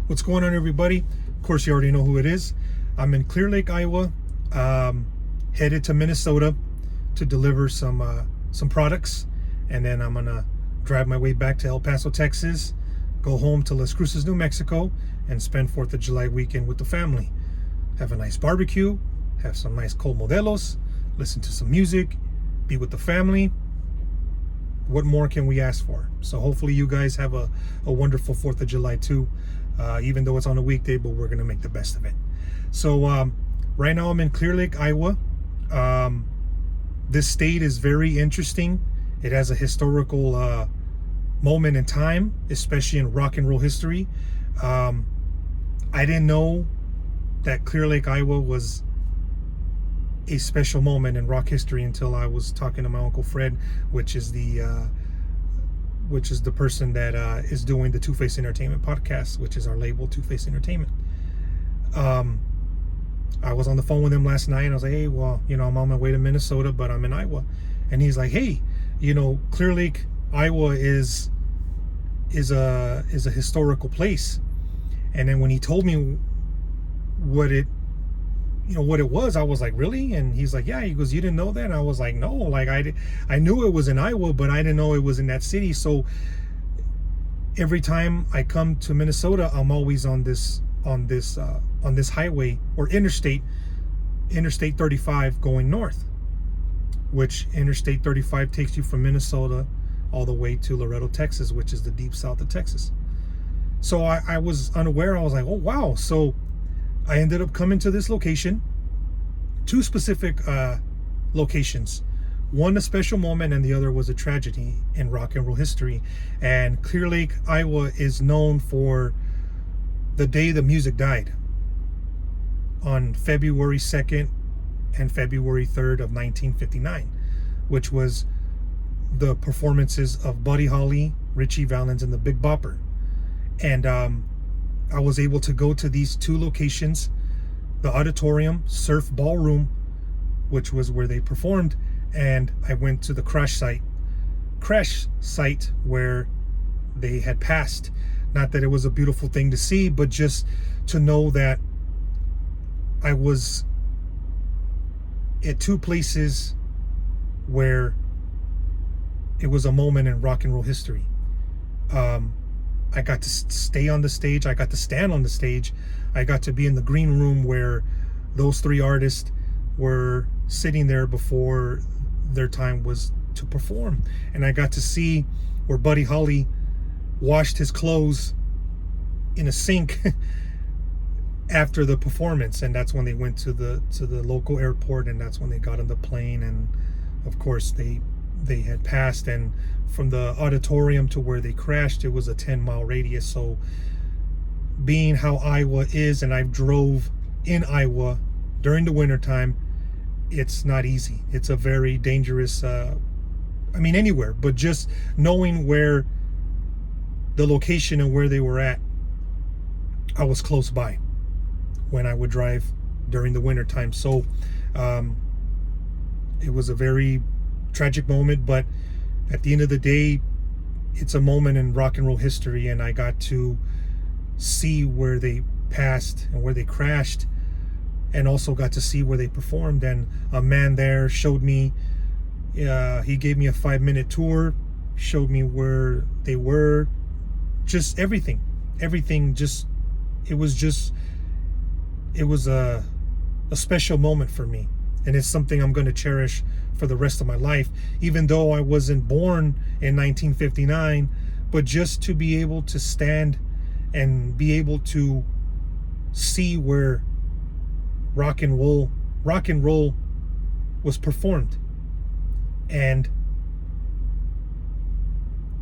What's going on, everybody? Of course, you already know who it is. I'm in Clearlake, Iowa, headed to Minnesota to deliver some products, and then I'm gonna drive my way back to El Paso, Texas, go home to Las Cruces, New Mexico, and spend 4th of July weekend with the family. Have a nice barbecue, have some nice cold modelos, listen to some music, be with the family. What more can we ask for? So hopefully you guys have a wonderful 4th of July too, even though it's on a weekday, but we're gonna make the best of it. So right now I'm in Clearlake, Iowa. This state is very interesting. It has a historical moment in time, especially in rock and roll history. I didn't know that Clearlake, Iowa was a special moment in rock history until I was talking to my Uncle Fred, which is the person that is doing the Two-Face Entertainment podcast, which is our label, Two-Face Entertainment. I was on the phone with him last night, and I was like, hey, well, I'm on my way to Minnesota, but I'm in Iowa. And he's like, hey, Clear Lake, Iowa is a historical place. And then when he told me what it was, I was like, really? And he's like, yeah. He goes, you didn't know that? And I was like, no, like I knew it was in Iowa, but I didn't know it was in that city. So every time I come to Minnesota, I'm always on this highway or interstate 35 going north, which Interstate 35 takes you from Minnesota all the way to Laredo, Texas, which is the deep south of Texas. So I was unaware. I was like, oh wow. So I ended up coming to this location, two specific locations. One a special moment, and the other was a tragedy in rock and roll history. And Clear Lake, Iowa is known for the day the music died, on February 2nd and February 3rd of 1959, which was the performances of Buddy Holly, Ritchie Valens, and the Big Bopper. And I was able to go to these two locations, the auditorium, Surf Ballroom, which was where they performed, and I went to the crash site where they had passed. Not that it was a beautiful thing to see, but just to know that I was at two places where it was a moment in rock and roll history. I got to stay on the stage. I got to stand on the stage. I got to be in the green room where those three artists were sitting there before their time was to perform. And I got to see where Buddy Holly washed his clothes in a sink after the performance. And that's when they went to the local airport, and that's when they got on the plane. And of course they had passed, and from the auditorium to where they crashed, it was a 10-mile radius. So being how Iowa is, and I drove in Iowa during the wintertime, it's not easy. It's a very dangerous, anywhere, but just knowing where the location and where they were at, I was close by when I would drive during the wintertime. So it was a very tragic moment, but at the end of the day, it's a moment in rock and roll history, and I got to see where they passed and where they crashed, and also got to see where they performed. And a man there showed me, he gave me a 5-minute tour, showed me where they were, just everything just, it was a special moment for me. And it's something I'm going to cherish for the rest of my life, even though I wasn't born in 1959, but just to be able to stand and be able to see where rock and roll was performed. And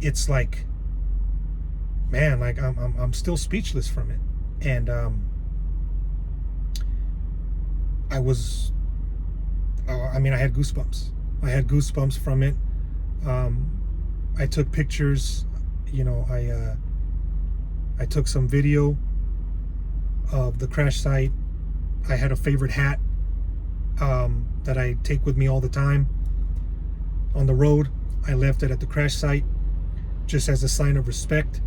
it's like, man, like I'm still speechless from it. And I had goosebumps. I had goosebumps from it. I took pictures. I took some video of the crash site. I had a favorite hat that I take with me all the time on the road. I left it at the crash site just as a sign of respect.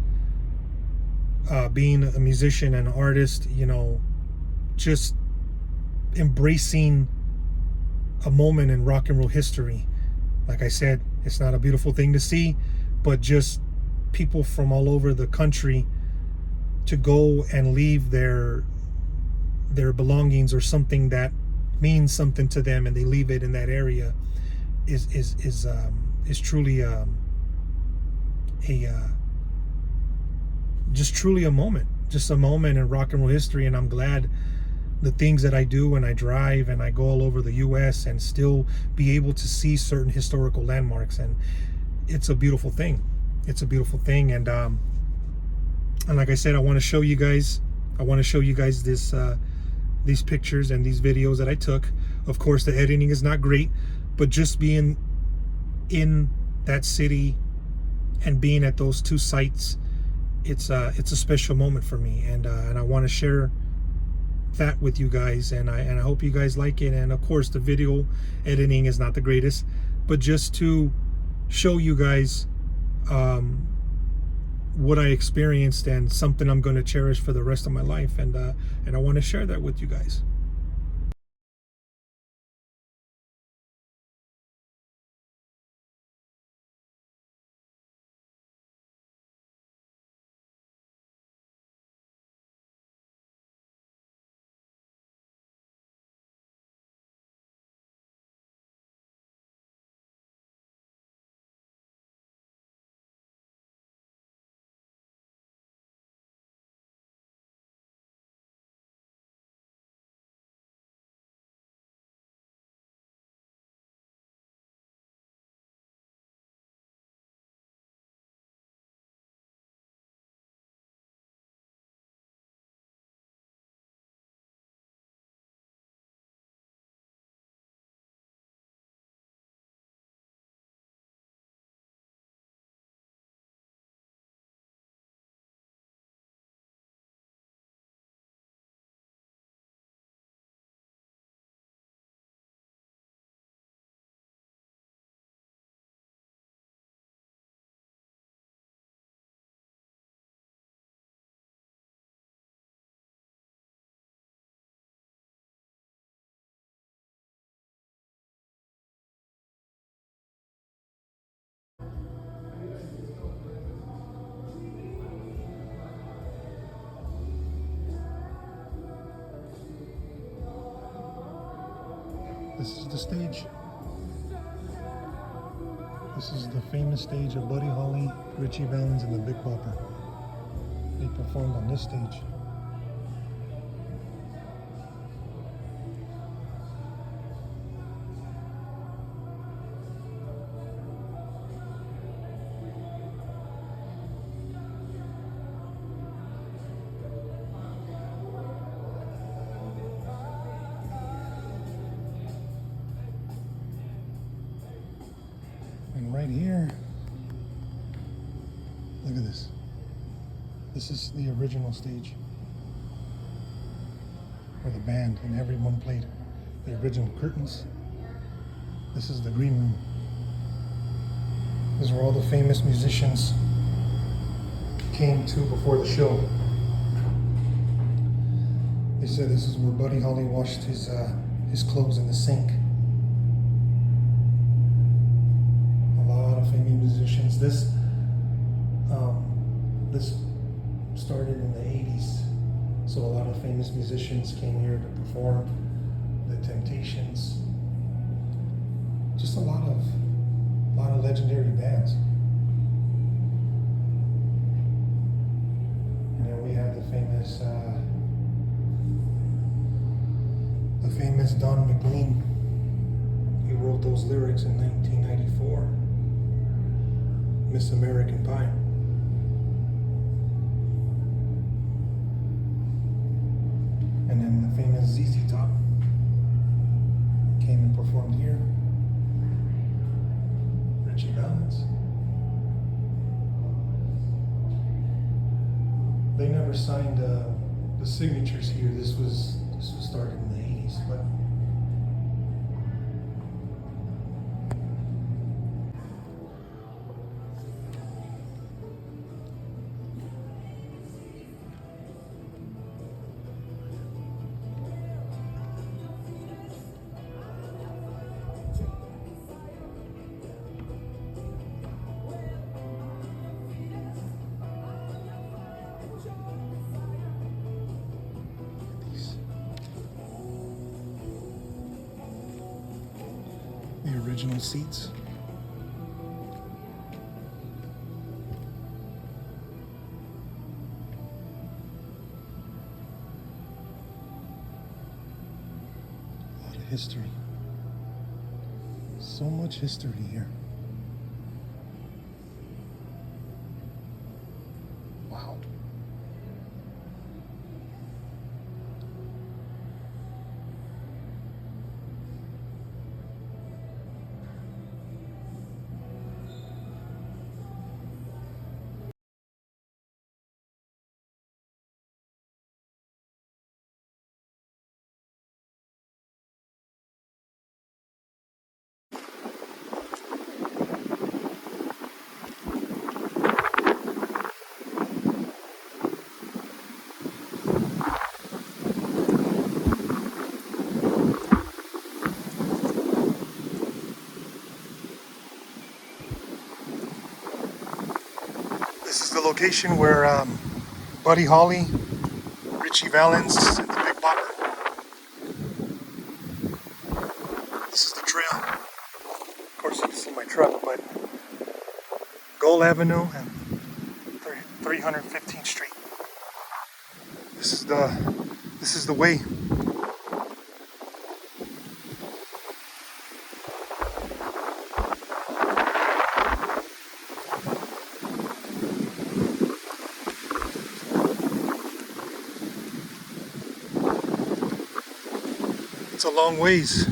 being a musician and an artist, you know, just embracing a moment in rock and roll history. Like I said, it's not a beautiful thing to see, but just people from all over the country to go and leave their belongings or something that means something to them, and they leave it in that area is truly just truly a moment, just a moment in rock and roll history. And I'm glad the things that I do when I drive and I go all over the US and still be able to see certain historical landmarks, and it's a beautiful thing. It's a beautiful thing. And like I said, I want to show you guys this these pictures and these videos that I took. Of course, the editing is not great, but just being in that city and being at those two sites, it's a special moment for me, and I want to share that with you guys, and I hope you guys like it. And of course, the video editing is not the greatest, but just to show you guys what I experienced and something I'm going to cherish for the rest of my life, and I want to share that with you guys. This is the stage. This is the famous stage of Buddy Holly, Ritchie Valens, and the Big Bopper. They performed on this stage. And right here, look at this. This is the original stage where the band and everyone played. The original curtains. This is the green room. This is where all the famous musicians came to before the show. They said this is where Buddy Holly washed his clothes in the sink. Famous musicians. This started in the 80s, so a lot of famous musicians came here to perform. The Temptations, just a lot of legendary bands. And then we have the famous Don McLean. He wrote those lyrics in 1994. Miss American Pie. And then the famous ZZ Top came and performed here. Ritchie Valens. They never signed the signatures here. This was started in the 80s, but original seats. A lot of history. So much history here. Wow. This is the location where Buddy Holly, Ritchie Valens, and the Big Bopper. This is the trail. Of course, you can see my truck, but Gold Avenue and 315th Street. This is the way. It's a long ways.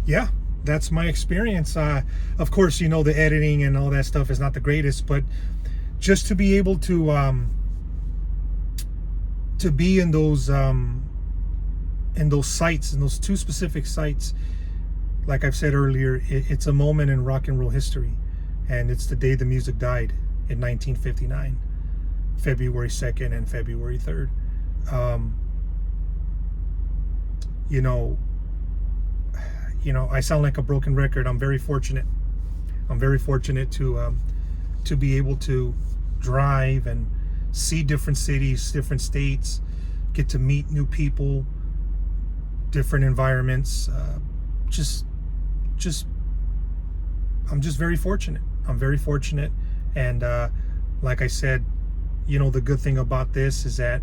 Yeah, that's my experience. Of course, you know, the editing and all that stuff is not the greatest, but just to be able to be in those sites, in those two specific sites, like I've said earlier, it's a moment in rock and roll history, and it's the day the music died in 1959, February 2nd and February 3rd. You know, I sound like a broken record. I'm very fortunate. I'm very fortunate to be able to drive and see different cities, different states, get to meet new people, different environments. I'm just very fortunate. I'm very fortunate, and like I said, you know, the good thing about this is that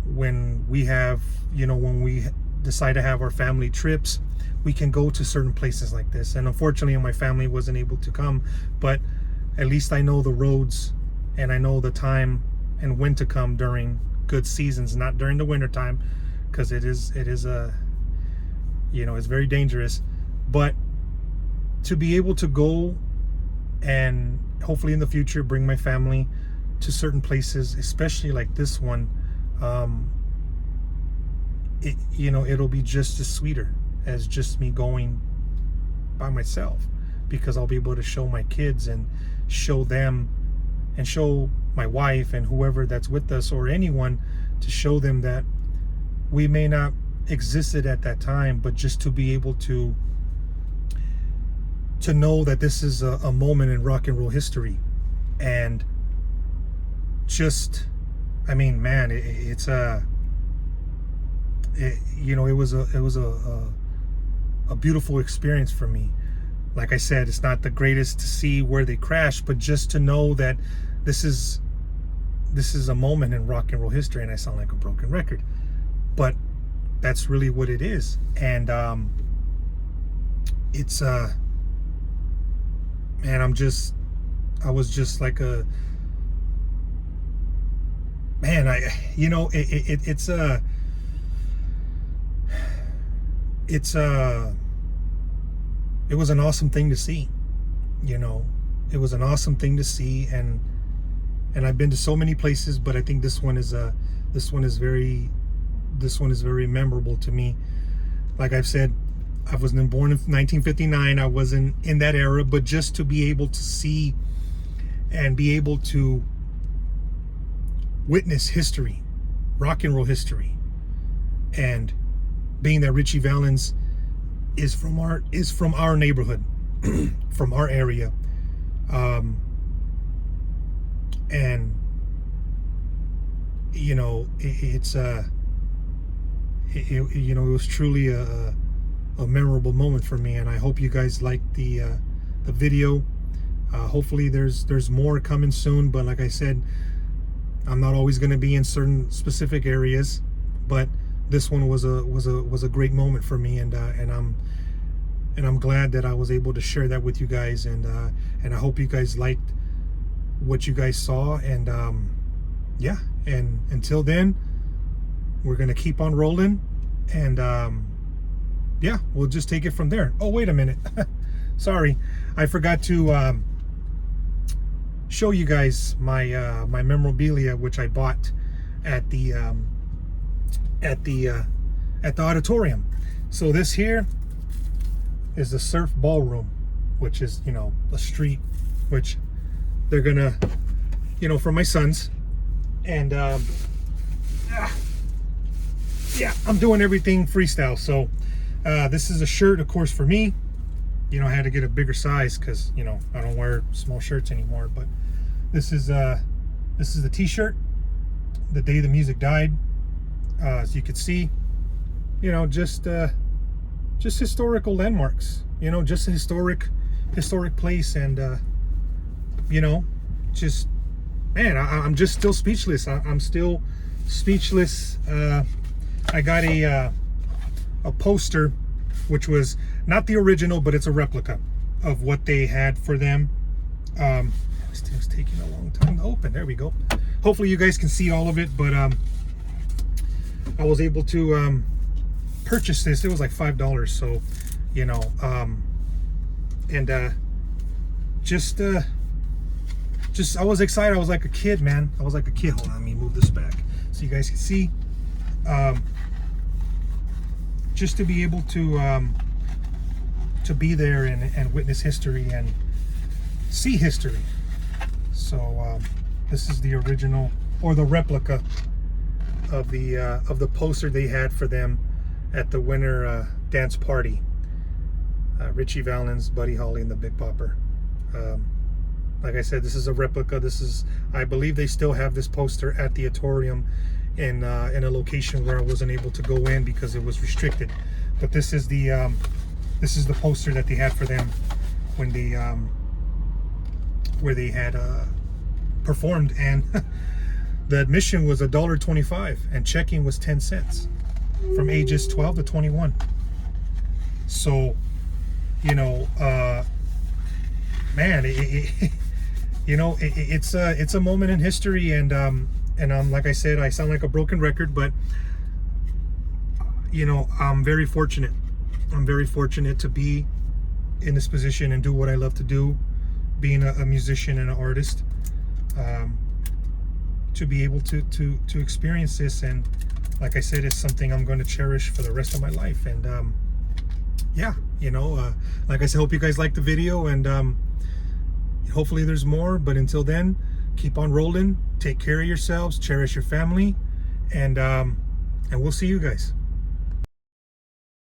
when we have, you know, when we decide to have our family trips, we can go to certain places like this. And unfortunately, my family wasn't able to come, but at least I know the roads and I know the time and when to come during good seasons, not during the winter time, because it is a, you know, it's very dangerous. But to be able to go and hopefully in the future bring my family to certain places, especially like this one, it'll be just as sweeter as just me going by myself, because I'll be able to show my kids and show them and show my wife and whoever that's with us, or anyone, to show them that we may not existed at that time, but just to be able to know that this is a moment in rock and roll history. And just, I mean, man, it was a beautiful experience for me. Like I said, it's not the greatest to see where they crashed, but just to know that this is a moment in rock and roll history. And I sound like a broken record, but that's really what it is. And it's man, I was just like a man. It was an awesome thing to see. It was an awesome thing to see, and I've been to so many places, but I think this one is very memorable to me. Like I've said, I wasn't born in 1959. I wasn't in that era, but just to be able to see and be able to witness history, rock and roll history, and being that Ritchie Valens is from our neighborhood, from our area, and it was truly a memorable moment for me. And I hope you guys liked the video. Hopefully there's more coming soon, but like I said, I'm not always going to be in certain specific areas, but this one was a great moment for me, and I'm glad that I was able to share that with you guys, and I hope you guys liked what you guys saw. And yeah, and until then, we're gonna keep on rolling, and yeah, we'll just take it from there. Oh, wait a minute. Sorry, I forgot to show you guys my my memorabilia, which I bought at the auditorium. So this here is the Surf Ballroom, which is, a street which they're gonna, for my sons. And yeah, I'm doing everything freestyle. So this is a shirt, of course, for me. I had to get a bigger size because I don't wear small shirts anymore. But this is the t-shirt, The Day the Music Died. As you can see, just historical landmarks, just a historic place. And just, man, I'm just still speechless. I'm still speechless. I got a poster, which was not the original, but it's a replica of what they had for them. This thing's taking a long time to open. There we go. Hopefully you guys can see all of it, but I was able to purchase this. It was like $5, so and just I was excited. I was like a kid, man. I was like a kid. Hold on, let me move this back so you guys can see. Just to be able to be there and witness history and see history. So this is the original, or the replica, of the poster they had for them at the winter dance party. Ritchie Valens, Buddy Holly, and the Big Bopper. Like I said, this is a replica. I believe they still have this poster at the auditorium in a location where I wasn't able to go in because it was restricted. But this is the poster that they had for them when they where they had performed, and the admission was $1.25 and checking was 10 cents from ages 12 to 21. So man, it's a moment in history. And like I said, I sound like a broken record, but I'm very fortunate. I'm very fortunate to be in this position and do what I love to do, being a musician and an artist. to be able to experience this. And like I said, it's something I'm going to cherish for the rest of my life. And yeah, you know, like I said, hope you guys liked the video, and hopefully there's more. But until then, keep on rolling, take care of yourselves, cherish your family, and we'll see you guys.